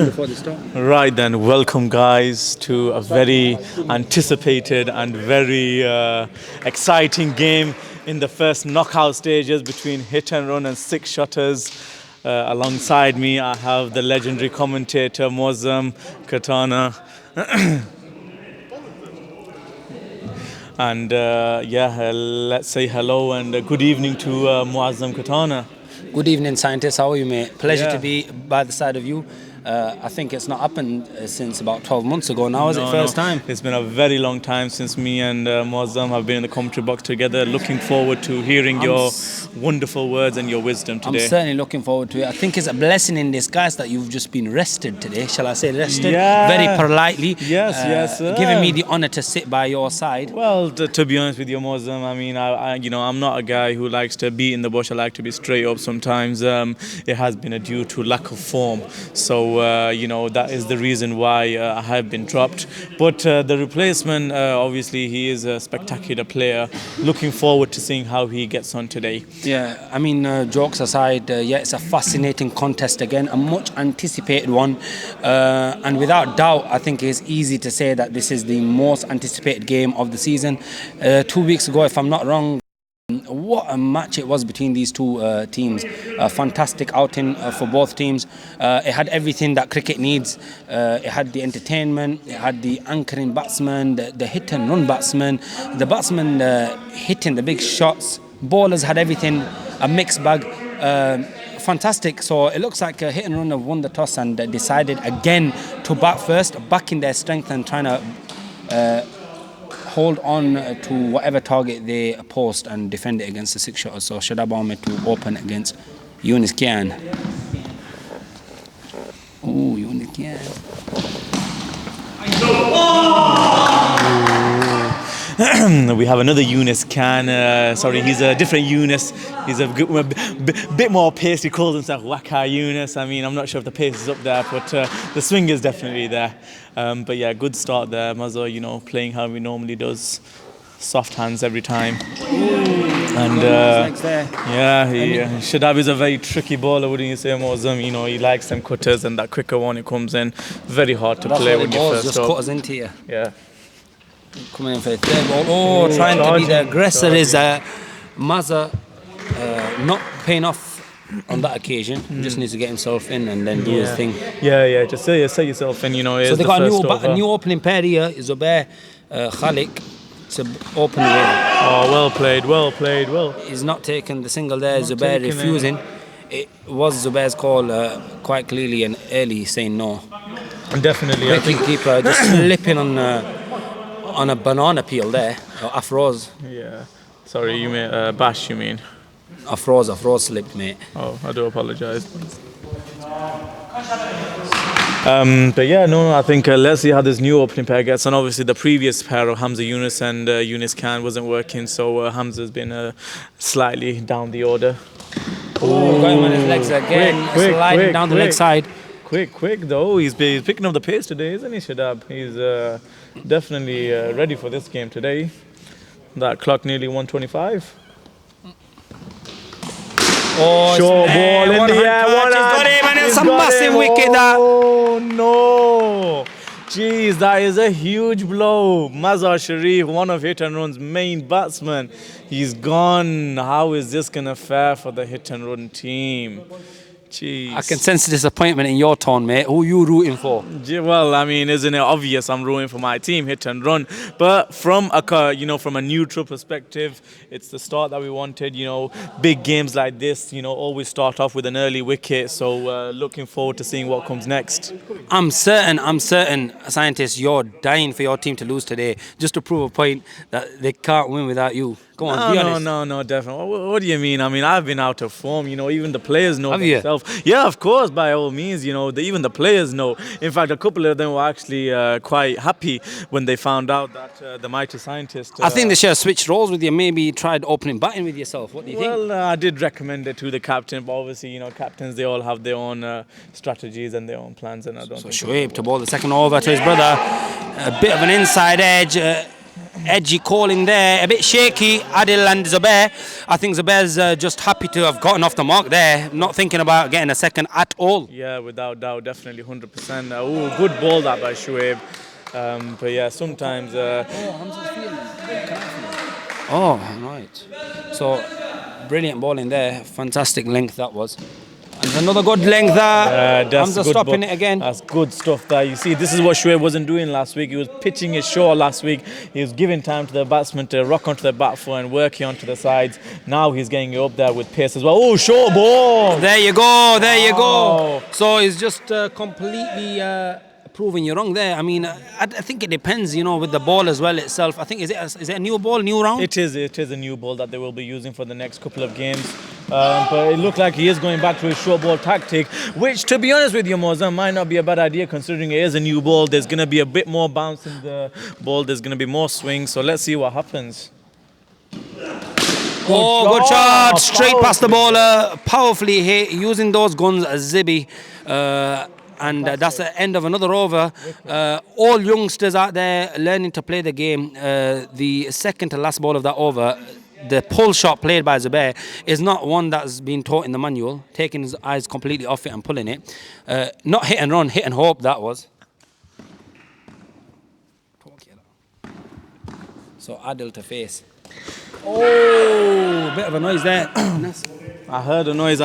before the start. Right then, welcome guys to a very anticipated and very exciting game in the first knockout stages between HitNrun and Six Shotterz. Alongside me, I have the legendary commentator Muazzam Katana. And let's say hello and good evening to Muazzam Katana. Good evening, scientists. How are you, mate? Pleasure to be by the side of you. I think it's not happened since about 12 months ago now. Is it first time? It's been a very long time since me and Muazzam have been in the commentary box together. Looking forward to hearing your wonderful words and your wisdom today. I'm certainly looking forward to it. I think it's a blessing in disguise that you've just been rested today. Shall I say rested? Yeah. Very politely. Yes, sir. Giving me the honour to sit by your side. Well, to be honest with you, Muazzam, I mean, I'm not a guy who likes to beat in the bush. I like to be straight up sometimes. It has been due to lack of form. So, that is the reason why I have been dropped. But the replacement, obviously, he is a spectacular player. Looking forward to seeing how he gets on today. Yeah, I mean, jokes aside, it's a fascinating contest again, a much anticipated one. And without doubt, I think it's easy to say that this is the most anticipated game of the season. 2 weeks ago, if I'm not wrong, what a match it was between these two teams. A fantastic outing for both teams. It had everything that cricket needs. It had the entertainment, it had the anchoring batsman, the hit and run batsman, the batsman hitting the big shots. Bowlers had everything, a mixed bag. Fantastic. So it looks like Hit and Run have won the toss and decided again to bat first, backing their strength and trying to hold on to whatever target they post and defend it against the Six Shotterz. So Shadab Ahmed to open against Yunus Kian. Oh, Yunus Kian. We have another Yunus Khan. Sorry, he's a different Yunus. He's a bit more pace. He calls himself Waka Yunus. I mean, I'm not sure if the pace is up there, but the swing is definitely there. But yeah, good start there. Mazo, playing how he normally does. Soft hands every time. And Shadab is a very tricky bowler, wouldn't you say, Muazzam? He likes them cutters, and that quicker one, it comes in very hard to play when you first just cutters into you. Yeah. Coming in for the third ball. Trying to be the aggressor is Maza not paying off on that occasion. Just needs to get himself in and then do his thing. Yeah, just set yourself in, So they got a new opening pair here. Zubair Khalik to open with. Oh, well played. He's not taking the single there. Zubair refusing. It was Zubair's call quite clearly and early saying no. Definitely. I think keeper just slipping on a banana peel there, or Afroz. Yeah. Sorry, you mean Bash, you mean? Afroz slipped, mate. Oh, I do apologise. But yeah, I think let's see how this new opening pair gets on. Obviously, the previous pair of Hamza Yunus and Yunus Khan wasn't working, so Hamza's been slightly down the order. Oh, got him on his legs again, sliding down the leg side. Quick though. He's picking up the pace today, isn't he, Shadab? He's definitely ready for this game today. That clock nearly 125. Oh, short ball in the air. He's got him, and it's a massive wicket. Oh no! Jeez, that is a huge blow. Mazhar Sharif, one of Hit and Run's main batsmen, he's gone. How is this gonna fare for the Hit and Run team? Jeez. I can sense disappointment in your tone, mate. Who are you rooting for? Well, I mean, isn't it obvious I'm rooting for my team, Hit and Run? But from a neutral perspective, it's the start that we wanted. Big games like this, always start off with an early wicket. So looking forward to seeing what comes next. I'm certain, scientists, you're dying for your team to lose today, just to prove a point that they can't win without you. Go on, be honest. No, definitely. What do you mean? I mean, I've been out of form. Even the players know themselves. You? Yeah, of course, by all means. Even the players know. In fact, a couple of them were actually quite happy when they found out that the mighty scientist. I think they should have switched roles with you. Maybe tried opening batting with yourself. What do you think? Well, I did recommend it to the captain, but obviously, captains, they all have their own strategies and their own plans, and I don't. So Shoaib to bowl the second over to his brother. A bit of an inside edge. edgy calling there, a bit shaky. Adil and Zubair. I think Zubair's just happy to have gotten off the mark there, not thinking about getting a second at all. Yeah, without doubt, definitely 100%. Oh, good ball that by Shoaib. But yeah, sometimes. Oh, right. So, brilliant ball in there. Fantastic length that was. And another good length there. Hamza stopping it again. That's good stuff there. You see, this is what Shoaib wasn't doing last week. He was pitching it short last week. He was giving time to the batsman to rock onto the back foot and working onto the sides. Now he's getting it up there with pace as well. Oh, short ball. There you go. There you go. So he's just completely proving you wrong there. I mean, I think it depends, with the ball as well itself. I think, is it a new ball, new round? It is a new ball that they will be using for the next couple of games. But it looked like he is going back to his short ball tactic, which, to be honest with you, Mozam, might not be a bad idea considering it is a new ball. There's going to be a bit more bounce in the ball. There's going to be more swing. So let's see what happens. Good shot. Straight past the bowler. Powerfully hit. Using those guns as Zibi. And that's the end of another over. All youngsters out there learning to play the game. The second to last ball of that over, the pull shot played by Zubair is not one that's been taught in the manual, taking his eyes completely off it and pulling it. Not hit and run, hit and hope that was. So Adil to face. Oh, bit of a noise there. I heard a noise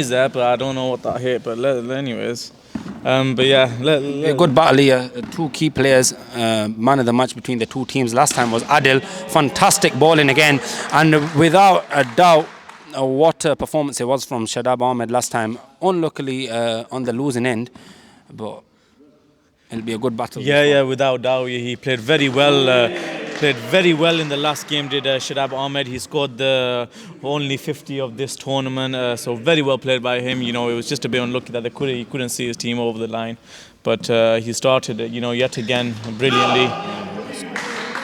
there, but I don't know what that hit. But anyways, but yeah, a good battle here. Two key players, man of the match between the two teams. Last time was Adil. Fantastic bowling again, and without a doubt, what a performance it was from Shadab Ahmed last time. Unluckily on the losing end, but it'll be a good battle. Yeah, without doubt, he played very well. Played very well in the last game, did Shadab Ahmed. He scored the only 50 of this tournament, so very well played by him. It was just a bit unlucky that he couldn't see his team over the line. But he started, yet again, brilliantly.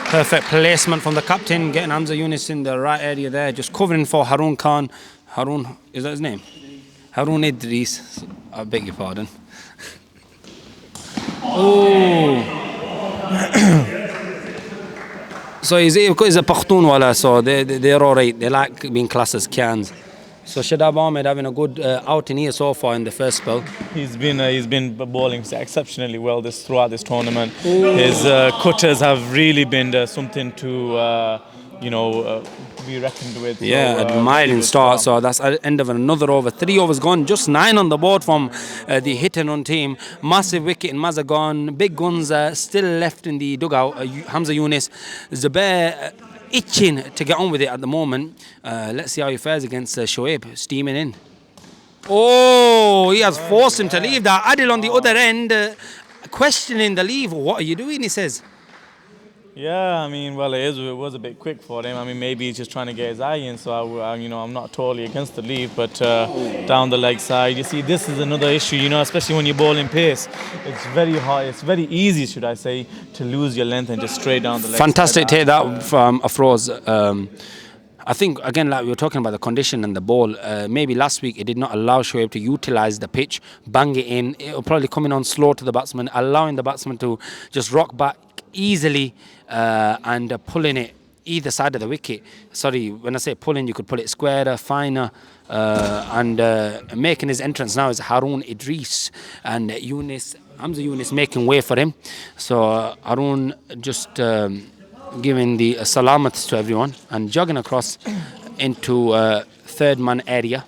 Perfect placement from the captain, getting Hamza Yunus in the right area there, just covering for Harun Khan. Harun, is that his name? Harun Idris, I beg your pardon. Oh. So he's a Pakhtunwala, so they're all right. They like being classed as Khans. So Shadab Ahmed having a good outing here so far in the first spell. He's been bowling exceptionally well throughout this tournament. His cutters have really been something to be reckoned with. Yeah, admiring start. So that's the end of another over. 3 overs gone, just 9 on the board from the HitNrun team. Massive wicket in Mazagon. Big guns still left in the dugout. Hamza Yunus, Zubair itching to get on with it at the moment. Let's see how he fares against Shoaib, steaming in. Oh, he has forced him to leave that. Adil on the other end, questioning the leave. What are you doing, he says. Yeah, I mean, well, it was a bit quick for him. I mean, maybe he's just trying to get his eye in. So, I'm not totally against the leave, but down the leg side, you see, this is another issue, especially when you bowl in pace. It's very hard. It's very easy, should I say, to lose your length and just straight down the leg. Fantastic take that from Afroz. I think, again, like we were talking about the condition and the ball, maybe last week it did not allow Shoaib to utilise the pitch, bang it in. It will probably come in on slow to the batsman, allowing the batsman to just rock back easily and pulling it either side of the wicket. Sorry, when I say pulling, you could pull it squarer, finer, and making his entrance now is Harun Idris and Hamza Yunus making way for him. So Harun just giving the salamat to everyone and jogging across into third man area.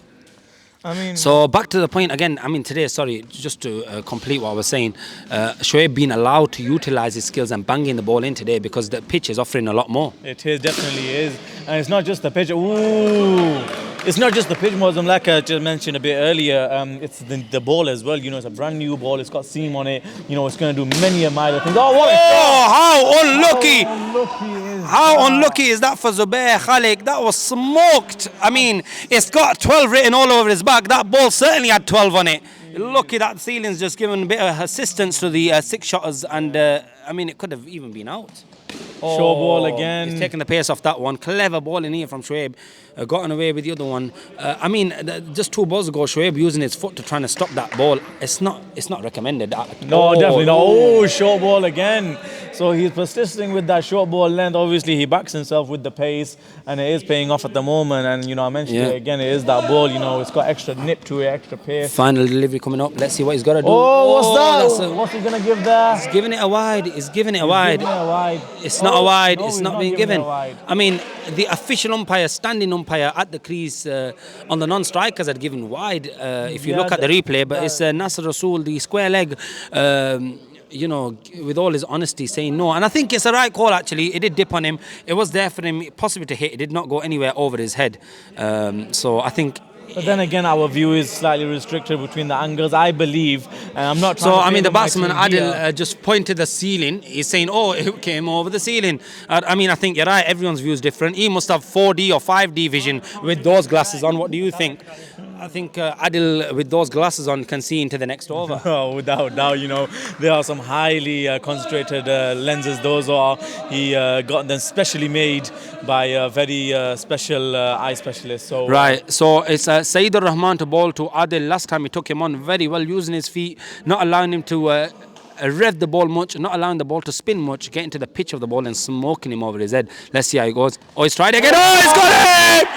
So back to the point again. Today, sorry, just to complete what I was saying, Shoaib being allowed to utilise his skills and banging the ball in today because the pitch is offering a lot more. It is, definitely is. And it's not just the pitch. Ooh! It's not just the pitch, Muslim, like I just mentioned a bit earlier. It's the ball as well. It's a brand new ball. It's got seam on it. It's going to do many a mile of things. How unlucky! How unlucky is that for Zubair Khalik? That was smoked. It's got 12 written all over his back. That ball certainly had 12 on it. Lucky that ceiling's just given a bit of assistance to the 6 shotters and I mean, it could have even been out. Short ball again. He's taking the pace off that one. Clever ball in here from Shoaib. Gotten away with the other one. I mean, just 2 balls ago, Shoaib using his foot to try to stop that ball. It's not recommended at No, all. definitely not. Oh, short ball again. So he's persisting with that short ball length. Obviously, he backs himself with the pace, and it is paying off at the moment. And, you know, I mentioned it again, it is that ball, you know, it's got extra nip to it, extra pace. Final delivery coming up. Let's see what he's got to do. Oh, what's that? What's he going to give there? He's giving it a wide. He's giving it a wide. It's not a wide. It's not being given. I mean, the official umpire, standing umpire at the crease on the non-strikers had given wide. If you look at the replay, but it's Nasser Rasool, the square leg. You know, with all his honesty, saying no. And I think it's a right call, actually. It did dip on him. It was there for him, possibly to hit. It did not go anywhere over his head. So I think... But then again, our view is slightly restricted between the angles, I believe. And I'm not trying So, to I mean, the favour my batsman, team Adil, just pointed the ceiling. He's saying, oh, it came over the ceiling. I mean, I think you're right. Everyone's view is different. He must have 4D or 5D vision with those glasses on. What do you think? I think Adil, with those glasses on, can see into the next over. Oh, without doubt, you know, there are some highly concentrated lenses. Those are, he got them specially made by a very special eye specialist. So right, so it's Saeed Rahman to bowl to Adil. Last time he took him on very well, using his feet, not allowing him to rev the ball much, not allowing the ball to spin much, getting to the pitch of the ball and smoking him over his head. Let's see how he goes. Oh, he's tried again. Oh, he's got it!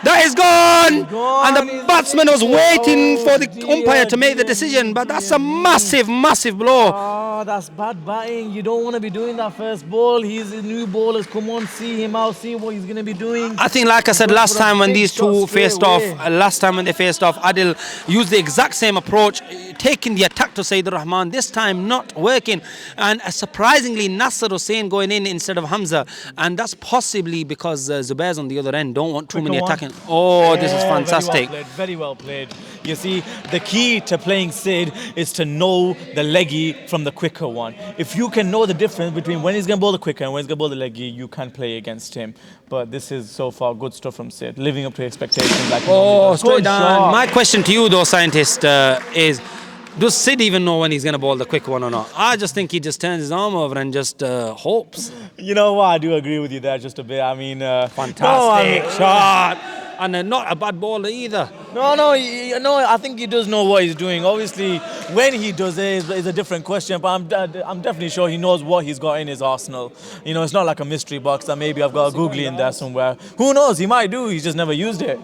That is gone! And the batsman was waiting for the umpire to make the decision, but that's a massive, massive blow. Oh, that's bad batting. You don't want to be doing that first ball. He's a new bowlers. Come on, see him out, see what he's going to be doing. I think, like I said last time when these two faced off, Adil used the exact same approach, taking the attack to Saeed Rahman, this time not working. And surprisingly, Nasser Hussain going in instead of Hamza. And that's possibly because Zubair's on the other end, don't want too many attacking. Oh, this is fantastic. Very well played. You see, the key to playing Sid is to know the leggy from the quicker one. If you can know the difference between when he's going to bowl the quicker and when he's going to bowl the leggy, you can play against him. But this is so far good stuff from Sid, living up to expectations. Like straight down. My question to you, though, scientist, is does Sid even know when he's going to bowl the quick one or not? I just think he just turns his arm over and just hopes. You know what? I do agree with you there just a bit. I mean, fantastic shot. And not a bad bowler either. No, I think he does know what he's doing. Obviously, when he does it is a different question, but I'm definitely sure he knows what he's got in his arsenal. You know, it's not like a mystery box that maybe I've got a googly in there somewhere. Who knows? He might do. He's just never used it.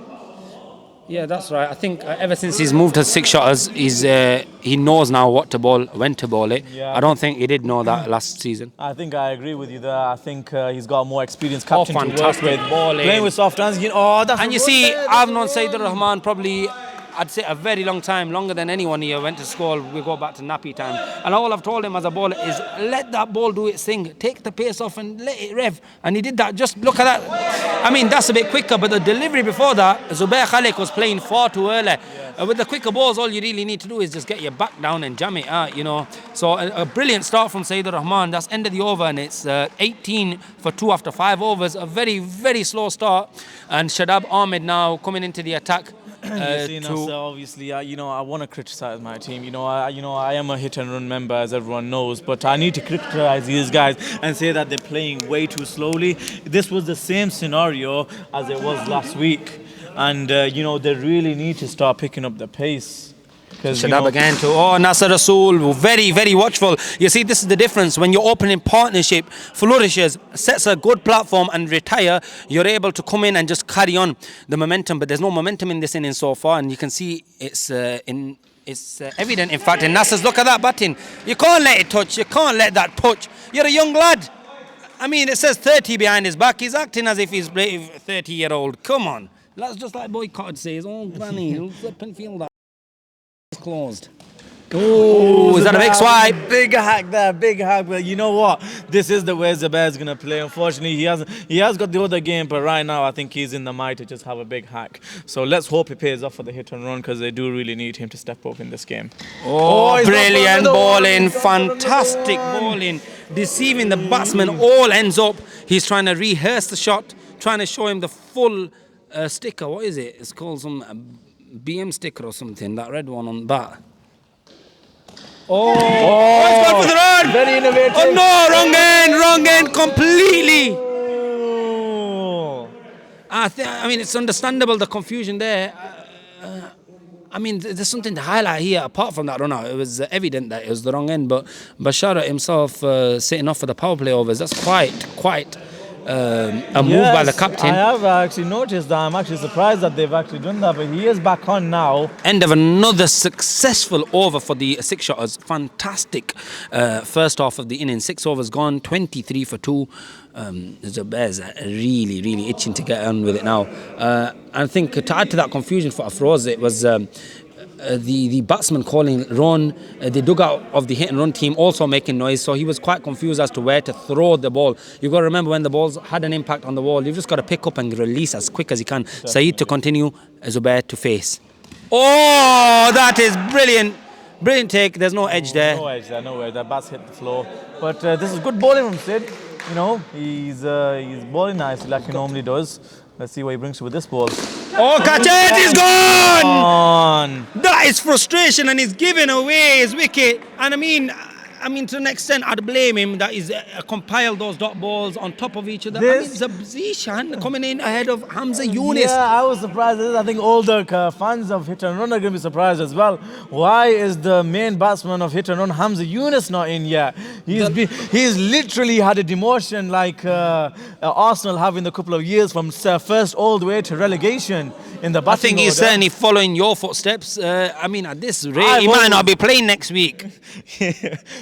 Yeah, that's right. I think ever since he's moved to 6 shotters, he knows now what to bowl, when to bowl it. Yeah, I don't think he did know that last season. I think I agree with you there. I think he's got more experienced captain to work with. Bowling. Playing with soft hands. And you see, I've known Saeed Rahman probably, I'd say, a very long time, longer than anyone here. Went to school, we go back to nappy time. And all I've told him as a bowler is, let that ball do its thing. Take the pace off and let it rev. And he did that. Just look at that. I mean, that's a bit quicker, but the delivery before that, Zubair Khalik was playing far too early. Yes. With the quicker balls, all you really need to do is just get your back down and jam it out, you know. So a brilliant start from Saeed Rahman. That's end of the over, and it's 18 for 2 after 5 overs. A very, very slow start. And Shadab Ahmed now coming into the attack. Obviously, I want to criticize my team. I am a hit and run member, as everyone knows, but I need to criticize these guys and say that they're playing way too slowly. This was the same scenario as it was last week, and they really need to start picking up the pace. Shadab again to Nasser Rasool, very, very watchful. You see, this is the difference. When your opening partnership flourishes, sets a good platform and retire, you're able to come in and just carry on the momentum. But there's no momentum in this inning so far, and you can see it's evident, in fact, in Nasser's. Look at that batting. You can't let it touch. You can't let that touch. You're a young lad. I mean, it says 30 behind his back. He's acting as if he's a 30-year-old. Come on. That's just like Boycott says. Oh, granny, he'll flip and feel that. Closed. Oh, is that a big swipe? Big hack there, big hack. But you know what? This is the way Zubair's going to play. Unfortunately, he has got the other game, but right now I think he's in the mind to just have a big hack. So let's hope it pays off for the hit and run, because they do really need him to step up in this game. Oh, brilliant bowling, fantastic bowling, deceiving the batsman. All ends up, he's trying to rehearse the shot, trying to show him the full sticker. What is it? It's called some BM sticker or something, that red one on bat. Oh, he's gone for the run. Very innovative. Oh no, wrong end completely. Oh. I mean, it's understandable the confusion there. I mean, there's something to highlight here. Apart from that run-out, it was evident that it was the wrong end. But Bashara himself sitting off for the power play overs, that's quite a move by the captain. I have actually noticed that. I'm actually surprised that they've actually done that. But he is back on now. End of another successful over for the six shotters. Fantastic first half of the innings. 6 overs gone, 23 for 2. The Bears are really itching to get on with it now. I think to add to that confusion for Afroz, it was the batsman calling run, the dugout of the hit and run team also making noise, so he was quite confused as to where to throw the ball. You've got to remember, when the balls had an impact on the wall, you've just got to pick up and release as quick as you can. Saeed to continue, Zubair to face. Oh, that is brilliant. Brilliant take. There's no edge there. No edge there, no edge. That bat's hit the floor. But this is good bowling from Sid. You know, he's bowling nicely like he normally does. Let's see what he brings to with this ball. Oh, catch it! He's gone! That is frustration, and he's giving away his wicket. And I mean, to an extent, I'd blame him that he's compiled those dot balls on top of each other. Zishan coming in ahead of Hamza Yunus. Yeah, I was surprised. I think all the fans of Hit and Run are going to be surprised as well. Why is the main batsman of Hit and Run, Hamza Yunus, not in yet? He's literally had a demotion like Arsenal have in a couple of years, from first all the way to relegation in the batting I think he's order. certainly following your footsteps. I mean, at this rate, he might not be playing next week.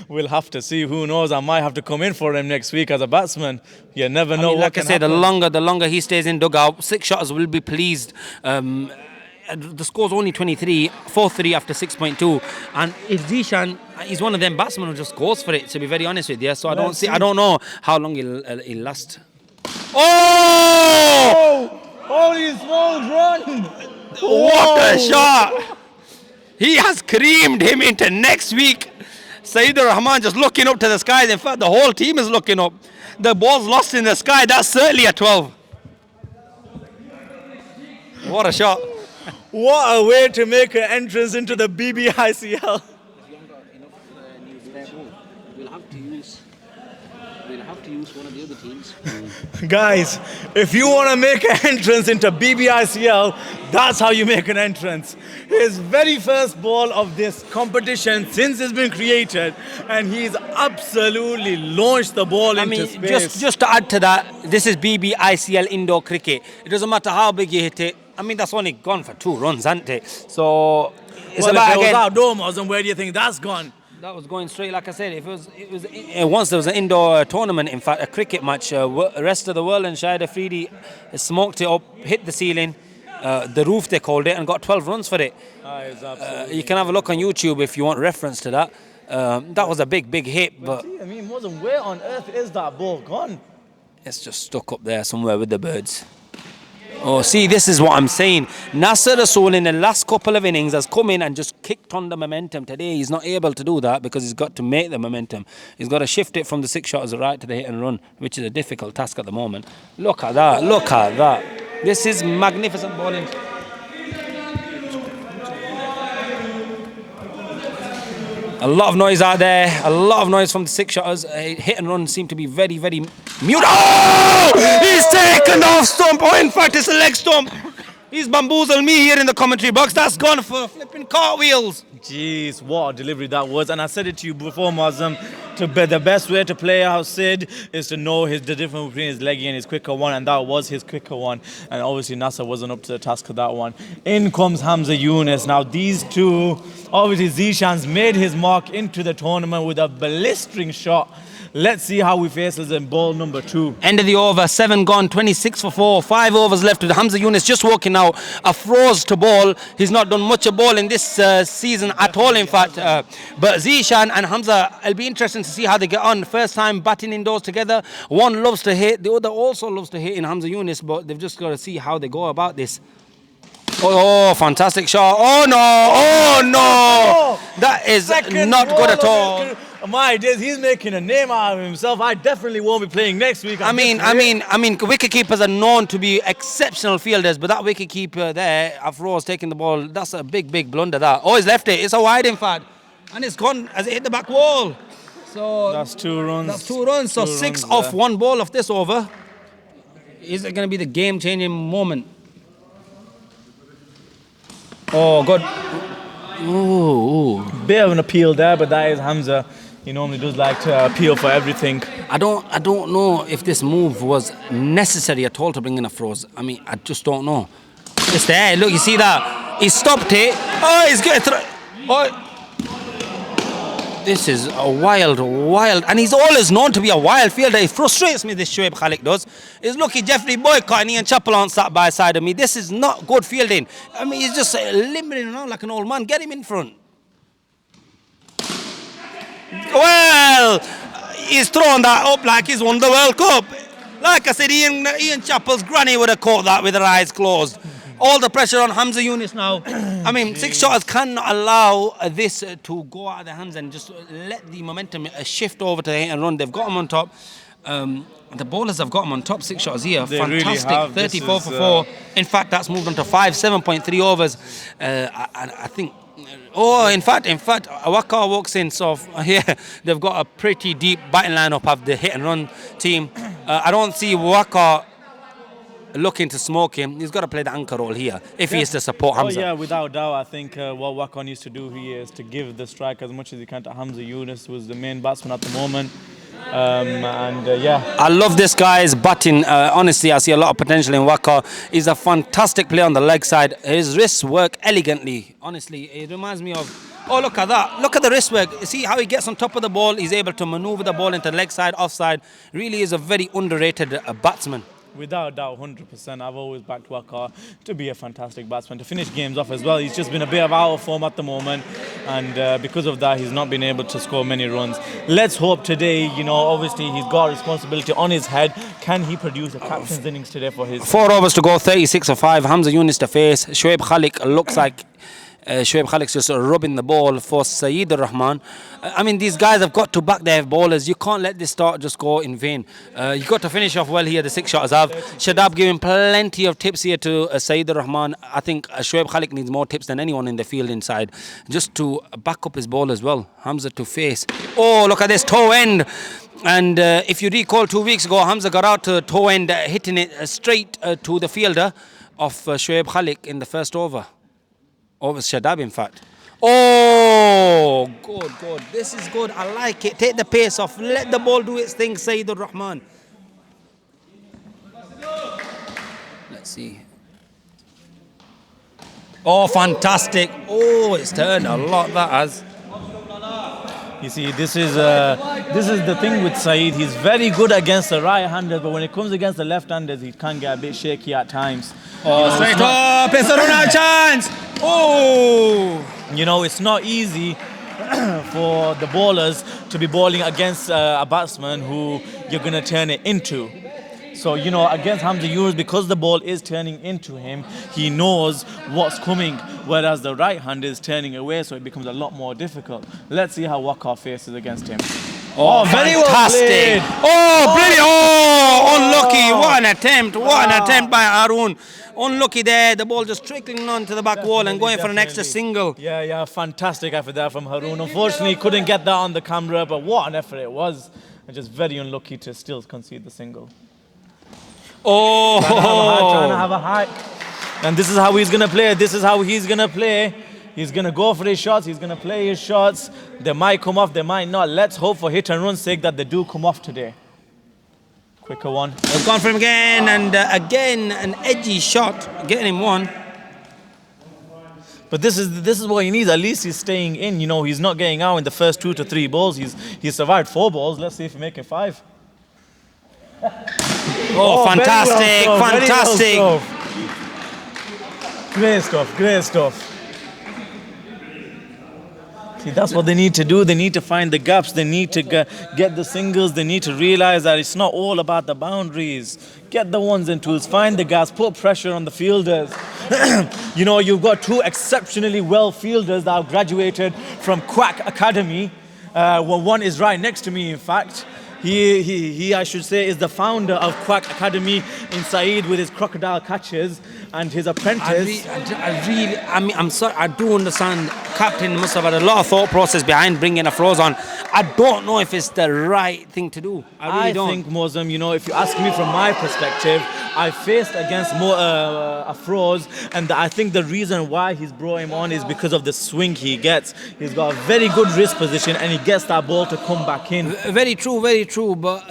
We'll have to see. Who knows? I might have to come in for him next week as a batsman. You never know. Like I said, the longer he stays in dugout, 6 shotters will be pleased. The score's only 23, 4-3 after 6.2, and if Zishan is one of them batsmen who just goes for it, to be very honest with you, so I don't know how long he'll last. Oh! Holy smokes, run! What a shot! He has creamed him into next week. Saeed Rahman just looking up to the skies. In fact, the whole team is looking up. The ball's lost in the sky. That's certainly a 12. What a shot. What a way to make an entrance into the BBICL. We'll have to use one of the other teams. Guys, if you want to make an entrance into BBICL, that's how you make an entrance. His very first ball of this competition since it's been created, and he's absolutely launched the ball into space. Just to add to that, this is BBICL indoor cricket. It doesn't matter how big you hit it. I mean, that's only gone for 2 runs, hasn't it? So it's about, if it was outdoors, and where do you think that's gone? That was going straight, like I said. Once there was an indoor tournament, in fact, a cricket match. Rest of the world, and Shahid Afridi smoked it up, hit the ceiling, the roof they called it, and got 12 runs for it. You can have a look on YouTube if you want reference to that. That was a big hit, but I mean, where on earth is that ball gone? It's just stuck up there somewhere with the birds. Oh, see, this is what I'm saying. Nasser Rasool in the last couple of innings has come in and just kicked on the momentum. Today he's not able to do that because he's got to make the momentum. He's got to shift it from the 6 shotters right to the hit and run, which is a difficult task at the moment. Look at that, look at that. This is magnificent bowling. A lot of noise out there, a lot of noise from the 6 shotters. Hit and run seem to be very mute. Oh! He's taken off stump. Oh, in fact, it's a leg stump. He's bamboozled me here in the commentary box. That's gone for flipping cartwheels. Jeez, what a delivery that was. And I said it to you before, Mazam, the best way to play out Sid is to know the difference between his leggy and his quicker one, and that was his quicker one. And obviously Nasser wasn't up to the task of that one. In comes Hamza Yunus. Now these two, obviously Zishan's made his mark into the tournament with a blistering shot. Let's see how he faces in ball number 2. End of the over, 7 gone, 26 for 4, 5 overs left with Hamza Yunus just walking out. Afroz to ball. He's not done much of ball this season at all, in fact. But Zishan and Hamza, it'll be interesting to see how they get on. First time batting indoors together. One loves to hit, the other also loves to hit in Hamza Yunus, but they've just got to see how they go about this. Oh, fantastic shot. Oh no. That is not good at all. My days, he's making a name out of himself. I definitely won't be playing next week. I mean, wicket keepers are known to be exceptional fielders, but that wicket keeper there, Afroz taking the ball, that's a big blunder. That. Oh, he's left it. It's a wide, in fact. And it's gone as it hit the back wall. So That's 2 runs. That's 2 runs. So 6 runs off there. 1 ball of this over. Is it going to be the game-changing moment? Oh, good. Ooh. Bit of an appeal there, but that is Hamza. He normally does like to appeal for everything. I don't know if this move was necessary at all to bring in a froze. I mean, I just don't know. It's there. Look, you see that? He stopped it. Oh, he's going to oh. This is a wild, and he's always known to be a wild fielder. It frustrates me, this Shoaib Khalik does. It's lucky Jeffrey Boycott and Ian Chappell aren't sat by side of me. This is not good fielding. I mean, he's just limbering around like an old man. Get him in front. Well, he's thrown that up like he's won the World Cup. Like I said, Ian Chappell's granny would have caught that with her eyes closed. All the pressure on Hamza Yunus now. I mean, six shotters cannot allow this to go out of their hands and just let the momentum shift over to the hit and run. They've got him on top. The bowlers have got him on top. Six shotters here. They fantastic. Really have. 34 for 4. In fact, that's moved on to 7.3 overs. I think. Oh, in fact, Awaka walks in. So yeah, they've got a pretty deep batting lineup of the hit and run team. I don't see Waka looking to smoke him. He's got to play the anchor role here if he is to support Hamza. Oh yeah, without doubt. I think what Waka needs to do here is to give the strike as much as he can to Hamza Yunus, who is the main batsman at the moment. Yeah. I love this guy's batting. Honestly, I see a lot of potential in Waka. He's a fantastic player on the leg side. His wrists work elegantly. Honestly, it reminds me of... Oh, look at that. Look at the wrist work. See how he gets on top of the ball. He's able to maneuver the ball into the leg side, offside. Really is a very underrated batsman. Without doubt, 100%. I've always backed Waka to be a fantastic batsman, to finish games off as well. He's just been a bit of out of form at the moment, and because of that, he's not been able to score many runs. Let's hope today, obviously he's got responsibility on his head. Can he produce a captain's innings today for his... 4 overs to go, 36 for 5. Hamza Yunus to face. Shoaib Khalik looks like... Shoaib Khalik's just rubbing the ball for Saeed Rahman. I mean, these guys have got to back their bowlers. You can't let this start just go in vain. You've got to finish off well here, the six shotters have. Shadab giving plenty of tips here to Saeed Rahman. I think Shoaib Khalik needs more tips than anyone in the field inside, just to back up his ball as well. Hamza to face. Oh, look at this toe end. And if you recall 2 weeks ago, Hamza got out to toe end, hitting it straight to the fielder of Shoaib Khalik in the first over. Oh, it was Shadab, in fact. Oh, good. This is good. I like it. Take the pace off. Let the ball do its thing, Saeed Rahman. Let's see. Oh, fantastic. Oh, it's turned a lot, that has. You see, this is the thing with Saeed. He's very good against the right-handers, but when it comes against the left-handers, he can get a bit shaky at times. Oh, straight up. It's a run-out chance. Oh! It's not easy for the bowlers to be bowling against a batsman who you're going to turn it into. So, against Hamza Yunus, because the ball is turning into him, he knows what's coming, whereas the right hand is turning away, so it becomes a lot more difficult. Let's see how Waka faces against him. Oh, very fantastic. Well played. Oh, brilliant. Oh, unlucky. What an attempt. What an attempt by Arun. Unlucky there. The ball just trickling onto the back wall and going for an extra single. Yeah, fantastic effort there from Harun. Unfortunately, couldn't get that on the camera, but what an effort it was. And just very unlucky to still concede the single. Oh! Trying to have a high. And this is how he's going to play. This is how he's going to play. He's going to go for his shots. He's going to play his shots. They might come off, they might not. Let's hope for hit and run's sake that they do come off today. Quicker one. They've gone for him again, and again an edgy shot, getting him one. But this is what he needs. At least he's staying in. He's not getting out in the first 2 to 3 balls. He's survived 4 balls. Let's see if he makes it 5. Oh, fantastic, fantastic. Well, great stuff. See, that's what they need to do. They need to find the gaps. They need to get the singles. They need to realize that it's not all about the boundaries. Get the ones and twos. Find the gaps. Put pressure on the fielders. You've got 2 exceptionally well fielders that have graduated from Quack Academy. One is right next to me, in fact. He, I should say, is the founder of Quack Academy in Saeed with his crocodile catches. and his apprentice. I mean, I'm sorry, I do understand captain must have had a lot of thought process behind bringing Afroz on. I don't know if it's the right thing to do. I really don't. Think, Mosem, you know, if you ask me from my perspective, I faced against more Afroz, and I think the reason why he's brought him on is because of the swing he gets. He's got a very good wrist position, and he gets that ball to come back in. Very true. But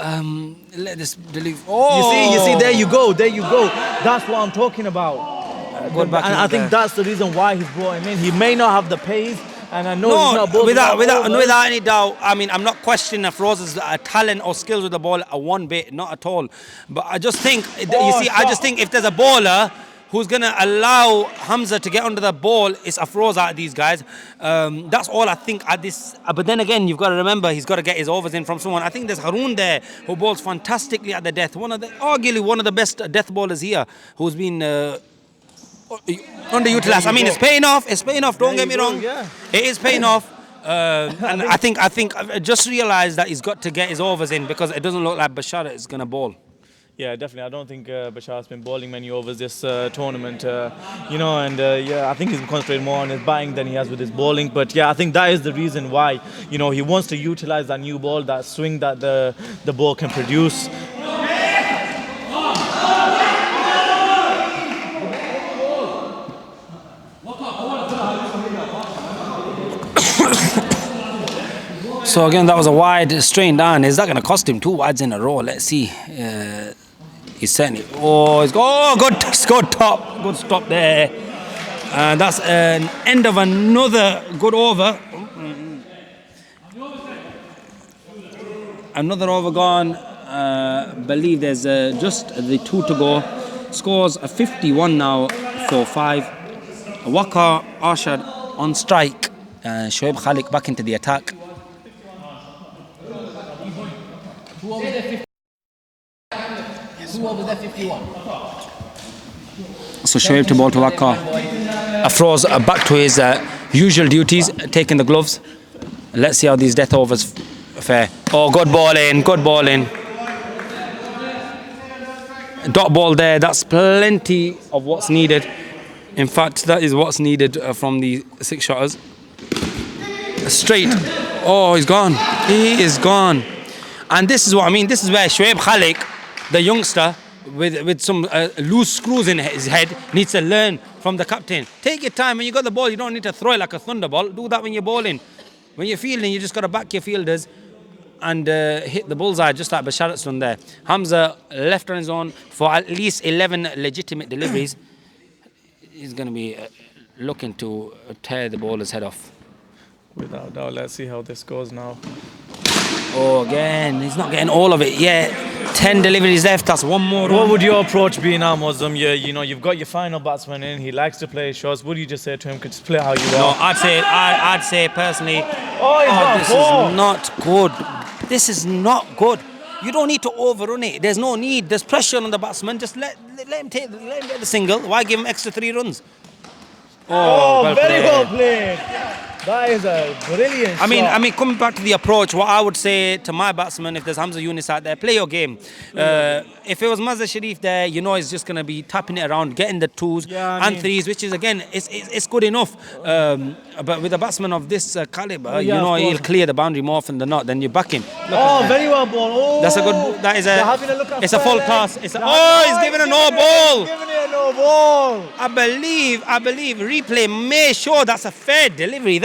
let this deliver. Oh, you see, there you go. That's what I'm talking about. And I think that's the reason why he's brought him in. He may not have the pace, and I know he's not ball without any doubt. I mean, I'm not questioning Afroz's talent or skills with the ball one bit, not at all. But I just think, I just think if there's a bowler who's going to allow Hamza to get under the ball, it's Afroz out of these guys. That's all I think at this. But then again, you've got to remember, he's got to get his overs in from someone. I think there's Haroon there who bowls fantastically at the death. Arguably one of the best death bowlers here, who's been underutilized. I mean, it's paying off. Don't get me wrong. Yeah. It is paying off. And I think I just realised that he's got to get his overs in because it doesn't look like Bashar is going to bowl. Yeah, definitely. I don't think Bashar's been bowling many overs this tournament, I think he's concentrating more on his batting than he has with his bowling. But yeah, I think that is the reason why, he wants to utilise that new ball, that swing that the ball can produce. So again, that was a wide strain down. Is that going to cost him 2 wides in a row? Let's see. He's setting it. Good top. Good stop there. That's an end of another good over. Another over gone. Believe there's just the 2 to go. Scores 51 now for 5. Waqar Arshad on strike. Shoaib Khalik back into the attack. Who over there 51? So Shoaib to ball to Waqar. Afroz back to his usual duties, taking the gloves. Let's see how these death overs fare. Oh, good ball in. Dot ball there, that's plenty of what's needed. In fact, that is what's needed from the 6 shotters. Straight. Oh, he's gone. He is gone. And this is what I mean. This is where Shoaib Khalik, the youngster, with some loose screws in his head, needs to learn from the captain. Take your time. When you got the ball, you don't need to throw it like a thunderbolt. Do that when you're bowling. When you're fielding, you just got to back your fielders and hit the bullseye, just like Basharat's done there. Hamza left on his own for at least 11 legitimate deliveries. He's going to be looking to tear the bowler's head off. Without doubt, let's see how this goes now. Oh, again, he's not getting all of it yet. 10 deliveries left, that's one more. What would your approach be now, Mosem? You've got your final batsman in, he likes to play shots. What do you just say to him? Could just play how you want? No, I'd say personally, this is not good. This is not good. You don't need to overrun it. There's no need. There's pressure on the batsman. Just let him get the single. Why give him extra 3 runs? Very well played. That is a brilliant shot. I mean, coming back to the approach, what I would say to my batsman, if there's Hamza Yunus out there, play your game. If it was Mazhar Sharif there, he's just going to be tapping it around, getting the 2s and 3s, which is, again, it's good enough. But with a batsman of this caliber, he'll clear the boundary more often than not. Then you back him. Very well ball. That's a good. That is it's a full toss. He's giving a no ball. Giving it a no ball. I believe replay may show that's a fair delivery.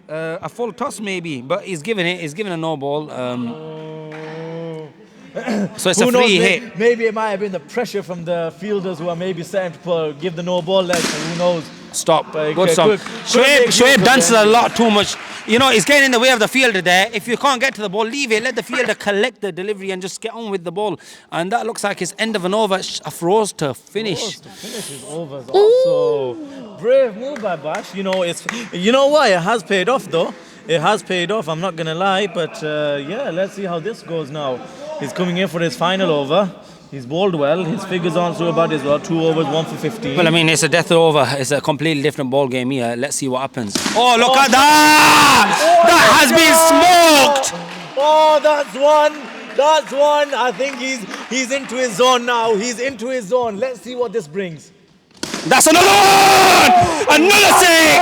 A full toss maybe, but he's giving a no ball. So it's a free hit. Maybe it might have been the pressure from the fielders who are maybe starting to give the no ball leg. Who knows? Stop. Good stop. Shoaib dances a lot too much. He's getting in the way of the fielder there. If you can't get to the ball, leave it. Let the fielder collect the delivery and just get on with the ball. And that looks like it's end of an over. Afroz to finish. His overs also. Brave move by Bash. You know what? It has paid off though. It has paid off. I'm not gonna lie, but let's see how this goes now. He's coming in for his final over. He's bowled well. His figures aren't so bad as well. 2 overs, 1 for 15. Well, I mean, it's a death over. It's a completely different ball game here. Let's see what happens. Oh, look at that! That has been smoked! Oh, that's one. I think he's into his zone now. He's into his zone. Let's see what this brings. That's another one! Another six!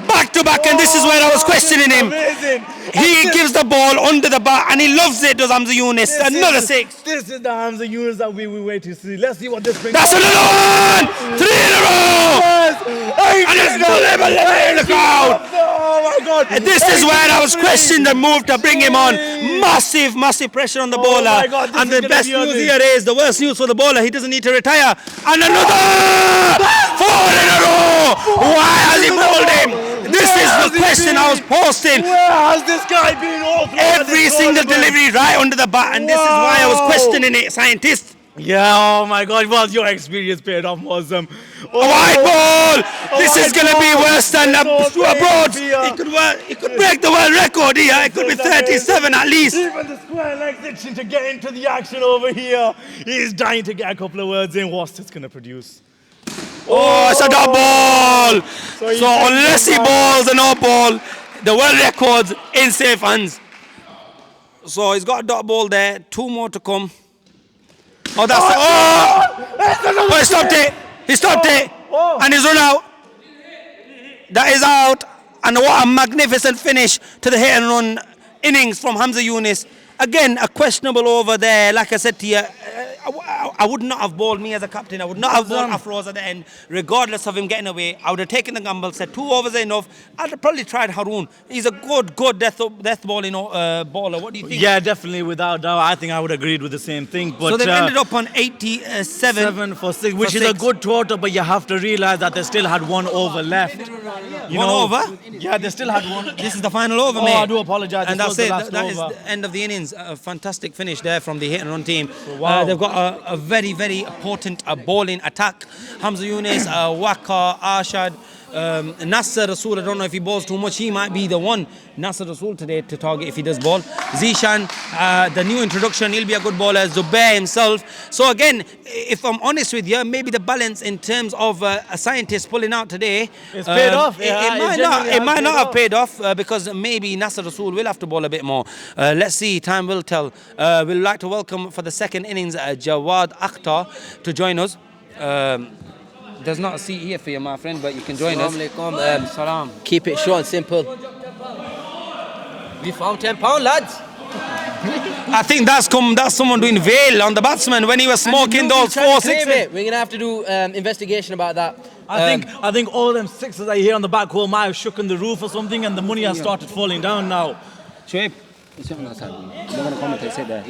Back to back, and this is where I was questioning him. Amazing. He gives the ball under the bar, and he loves it, does Hamza Yunus. Another six. This is the Hamza Yunus that we wait to see. Let's see what this brings. That's another one! 3 in a row! And there's no level in the crowd. Oh my God! And this is where I was questioning the move to bring him on. Massive, massive pressure on the bowler. my God, this And is the gonna best be ugly. news here is the worst news for the bowler. He doesn't need to retire. And another 4 in a row. Why has he bowled him? This is the question I was posting. Where has this guy been all through Every this single tournament? delivery right under the bat, and this is why I was questioning it, scientist. Yeah, oh my God, well, your experience paid off, Muslim. A wide ball! This is going to be worse than a broad. It could break the world record here. It could be 37 at least. Even the square legs itching to get into the action over here. He's dying to get a couple of words in. What's this going to produce? Oh, it's a dot ball. So unless he balls a no ball, the world record's in safe hands. So he's got a dot ball there. 2 more to come. Oh, that's oh! He stopped it. He stopped it. And he's run out. That is out. And what a magnificent finish to the hit and run innings from Hamza Yunus. Again, a questionable over there. Like I said to you, I would not have bowled me as a captain. I would not have bowled Afroz at the end, regardless of him getting away. I would have taken the gamble, said 2 overs are enough. I'd have probably tried Haroon. He's a good death bowling bowler. What do you think? Yeah, definitely, without doubt. I think I would have agreed with the same thing. But So they've ended up on 87 7 for 6, which is a good total, but you have to realize that they still had 1 over left. One over? Yeah, they still had 1. This is the final over, Oh, mate. I do apologise. And This that's was the it. last That is over. the end of the innings. A fantastic finish there from the hit and run team. Wow. They've got a very, very potent bowling attack. Hamza Yunus, Waqar, Arshad, Nasser Rasool. I don't know if he bowls too much. He might be the one, Nasser Rasool, today to target if he does bowl. Zishan, the new introduction, he'll be a good bowler. Zubair himself. So again, if I'm honest with you, maybe the balance in terms of a scientist pulling out today, It's paid off. It might not have paid off because maybe Nasser Rasool will have to bowl a bit more. Let's see, time will tell. We'd like to welcome for the second innings Jawad Akhtar to join us. There's not a seat here for you, my friend, but you can join us. Salam. Keep it short and simple. We found £10, lads. I think that's someone doing veil on the batsman when he was smoking those 4 sixes. We're going to have to do investigation about that. I think all them sixes I hear on the back wall might have shooken the roof or something, and the money has started falling down now. Shoaib, I'm going to commentate, sit there.